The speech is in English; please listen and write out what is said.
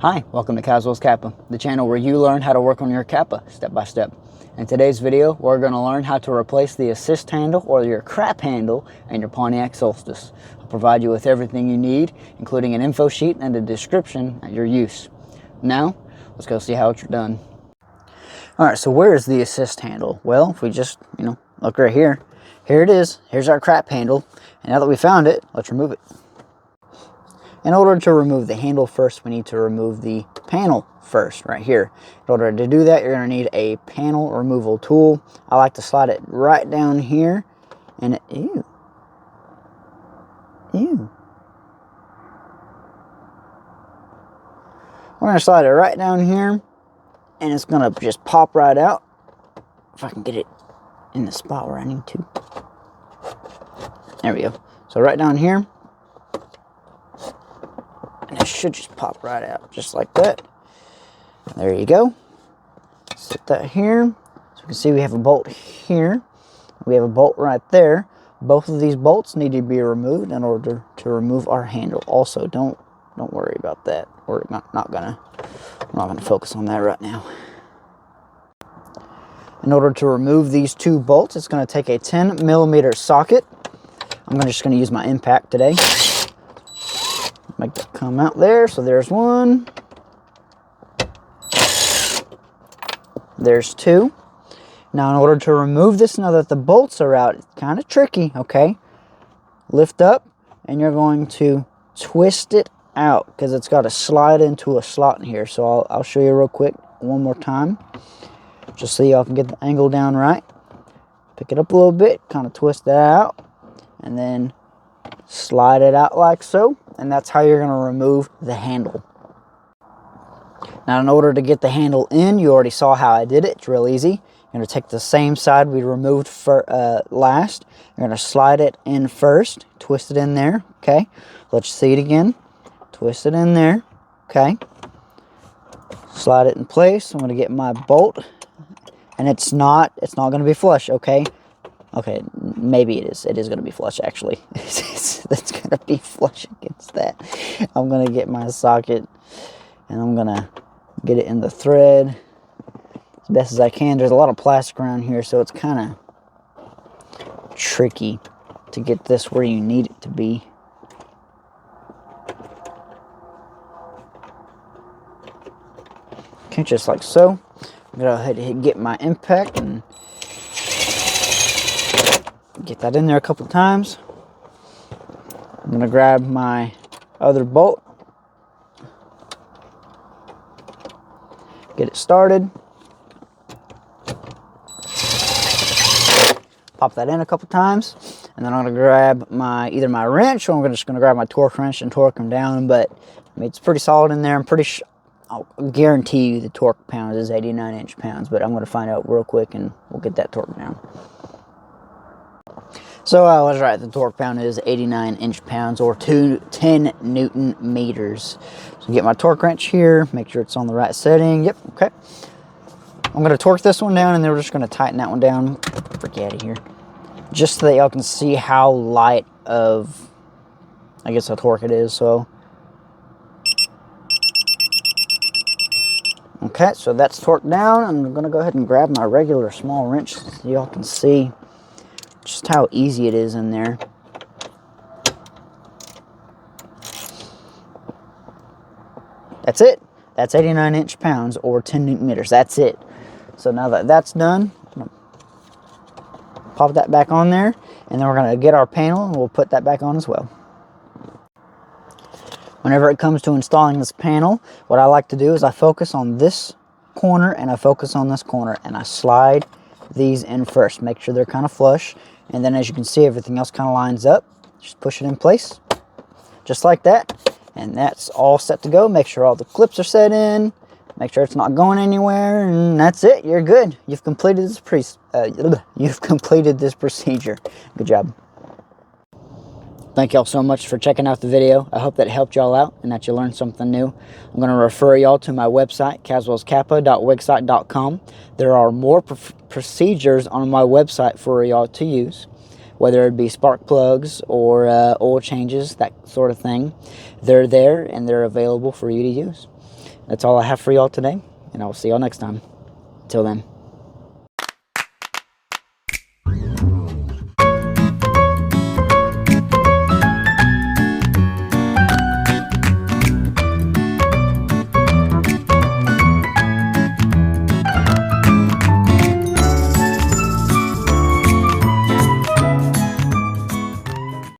Hi, welcome to Kaswell's Kappa, the channel where you learn how to work on your Kappa step by step. In today's video, we're going to learn how to replace the assist handle or your crap handle in your Pontiac Solstice. I'll provide you with everything you need, including an info sheet and a description at your use. Now, let's go see how it's done. Alright, so where is the assist handle? Well, if we just, look right here. Here it is. Here's our crap handle. And now that we found it, let's remove it. In order to remove the handle first, we need to remove the panel first, right here. In order to do that, you're going to need a panel removal tool. I like to slide it right down here, and ew. We're going to slide it right down here, and it's going to just pop right out. If I can get it in the spot where I need to. There we go. So right down here. And it should just pop right out, just like that. There you go. Set that here. So you can see we have a bolt here. We have a bolt right there. Both of these bolts need to be removed in order to remove our handle. Also, don't worry about that. We're not gonna focus on that right now. In order to remove these two bolts, it's going to take a 10mm socket. I'm just going to use my impact today. Make that come out there. So there's one. There's two. Now in order to remove this, now that the bolts are out, it's kind of tricky, okay? Lift up and you're going to twist it out because it's got to slide into a slot in here. So I'll show you real quick one more time. Just so y'all can get the angle down right. Pick it up a little bit, kind of twist that out, and then slide it out like so. And that's how you're going to remove the handle. Now in order to get the handle in, you already saw how I did it. It's real easy. You're going to take the same side we removed for last. You're going to slide it in first. Twist it in there. Okay. Let's see it again. Twist it in there. Okay. Slide it in place. I'm going to get my bolt. And it's not going to be flush. Okay. Okay, maybe it is. It is going to be flush, actually. That's going to be flush against that. I'm going to get my socket, and I'm going to get it in the thread as best as I can. There's a lot of plastic around here, so it's kind of tricky to get this where you need it to be. Okay, just like so. I'm going to go ahead and get my impact and get that in there a couple times. I'm going to grab my other bolt. Get it started. Pop that in a couple times. And then I'm going to grab either my wrench, or I'm just going to grab my torque wrench and torque them down. But I mean, it's pretty solid in there. I'm pretty sure. I'll guarantee you the torque pound is 89 inch-pounds. But I'm going to find out real quick and we'll get that torque down. So I was right, the torque pound is 89 inch-pounds or 10 Newton meters. So get my torque wrench here, make sure it's on the right setting. Yep, okay. I'm going to torque this one down, and then we're just going to tighten that one down. Freak out of here. Just so that y'all can see how light of, I guess, a torque it is. So, okay, so that's torqued down. I'm going to go ahead and grab my regular small wrench so y'all can see just how easy it is in there. That's it. That's 89 inch-pounds or 10 Newton meters. That's it. So now that that's done, I'm gonna pop that back on there, and then we're going to get our panel and we'll put that back on as well. Whenever it comes to installing this panel, what I like to do is I focus on this corner and I focus on this corner, and I slide these in first. Make sure they're kind of flush. And then as you can see, everything else kind of lines up. Just push it in place. Just like that. And that's all set to go. Make sure all the clips are set in. Make sure it's not going anywhere. And that's it. You're good. You've completed this procedure. Good job. Thank y'all so much for checking out the video. I hope that it helped y'all out and that you learned something new. I'm going to refer y'all to my website, kaswellskappa.wixsite.com. There are more procedures on my website for y'all to use. whether it be spark plugs or oil changes, that sort of thing. They're there and they're available for you to use. That's all I have for y'all today, and I will see y'all next time. Till then.